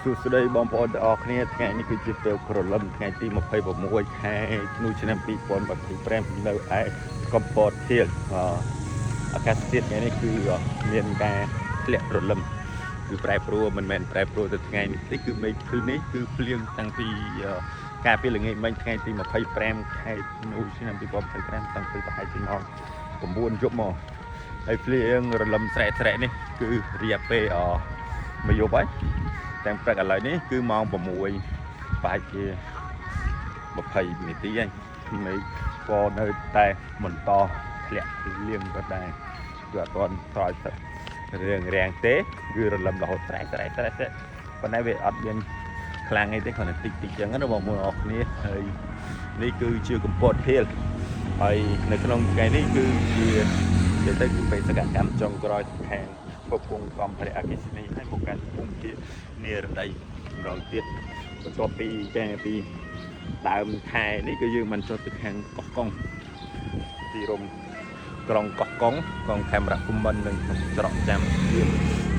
សួស្តីបងប្អូនទាំងអស់គ្នាថ្ងៃនេះគឺជាពេលក្រឡឹមថ្ងៃទី26ខែធ្នូឆ្នាំ2025នៅឯកំពតធាលអាកាសធាតុថ្ងៃនេះគឺមានការធ្លាក់រលឹមគឺប្រែប្រួលមិនមែនប្រែប្រួលទៅថ្ងៃនេះទេគឺមេឃភ្លឺនេះគឺភ្លៀងតាំងពីកាលពីល្ងាចមិញថ្ងៃទី25ខែធ្នូឆ្នាំ2025តាំងពីប្រហែលជាម៉ោង9យប់មកហើយភ្លៀងរលឹមស្រែកនេះគឺរយៈពេលមួយយប់ហើយទាំងព្រឹកឥឡូវនេះគឺម៉ោង6ប្រហែលជា20នាទីហើយមេឃក៏នៅតែបន្តធ្លាក់លៀងក៏ដែរគឺអត់ទាន់ស្រោចទឹករាំងទេគឺរលឹមរហូតស្រែកប៉ុន្តែវាអត់មានខ្លាំងអីទេគ្រាន់តែតិចចឹងណាបងប្អូនអរគ្នាហើយនេះគឺជាកំពតធាលហើយនៅក្នុងថ្ងៃនេះគឺជានិយាយទៅគឺបេសកកម្មចុងក្រោយខាងពពងសម្ភារៈអគ្គិសនីហើយមកកាន់ពងជានារដីម្ដងទៀតបន្ទាប់ពីការពីដើមខែនេះគឺយើងបានចុះទៅខាងកោះកុងទីរំក្រុងកោះកុងកងខេមរៈភូមិន្ទនិងច្រកចាំទៀត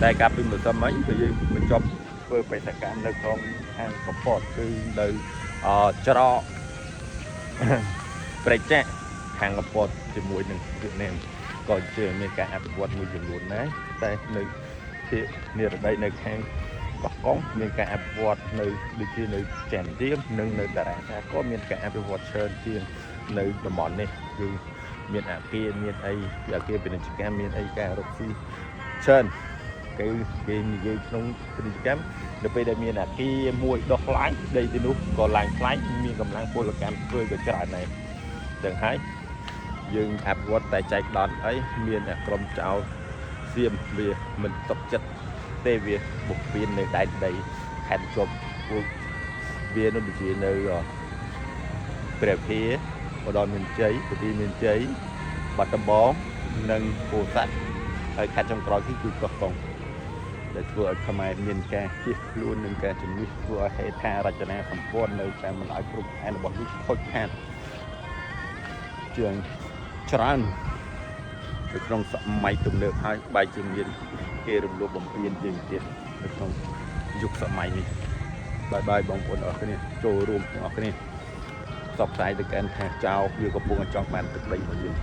តែកាលពីម្សិលមិញគឺយើងបញ្ចប់ធ្វើបេសកកម្មនៅក្នុងខាងកំពតគឺនៅច្រកប្រេចចាក់ខាងកំពតជាមួយនឹងវៀតណាមក៏ជាមានការអភិវឌ្ឍមួយចំនួនដែរតែនៅទីនិរដីនៅខាងកោះកុងមានការអភិវឌ្ឍនៅដូចជានៅចាន់ទៀមនិងនៅតារាសាក៏មានការអភិវឌ្ឍច្រើនជាងនៅតំបន់នេះគឺមានអាគារមានអីអាគារពាណិជ្ជកម្មមានអីការរកស៊ីច្រើនគេនិយាយក្នុងពាណិជ្ជកម្មនៅពេលដែលមានអាគារមួយដុះឡើងដីទីនោះក៏ឡើងថ្លៃមានកម្លាំងពលកម្មធ្វើក៏ច្រើនដែរចឹងហើយយើងអភិវឌ្ឍតែចែកដនអីមានក្រុមចៅសៀមវាមិនຕົកចិត្តទេវាបុកពៀននៅដែនដីខេត្តជាប់ពួកវានៅដូចជានៅព្រះភាឧត្តរមានជ័យពទីមានជ័យបាត់ដំបងនិងពោធិ៍សាត់ហើយខេត្តចុងក្រោយគឺកោះកុងដែលធ្វើឲ្យខ្មែរមានការជៀសខ្លួននឹងការជំនួសធ្វើឲ្យហេដ្ឋារចនាសម្ព័ន្ធនៅតាមបណ្ដោយគ្រប់ខេត្តរបស់វាខូចខាតជាងច្រើននៅក្នុងសម័យទំនើបហើយបែរជាមានគេរំលោភបំពានយើងទៀតនៅក្នុងយុគសម័យនេះបាយបងប្អូនអរគ្នាចូលរួមទាំងអស់គ្នាផ្សព្វផ្សាយទៅកាន់ថាចៅវាកំពុងចង់បានទឹកដីរបស់យើង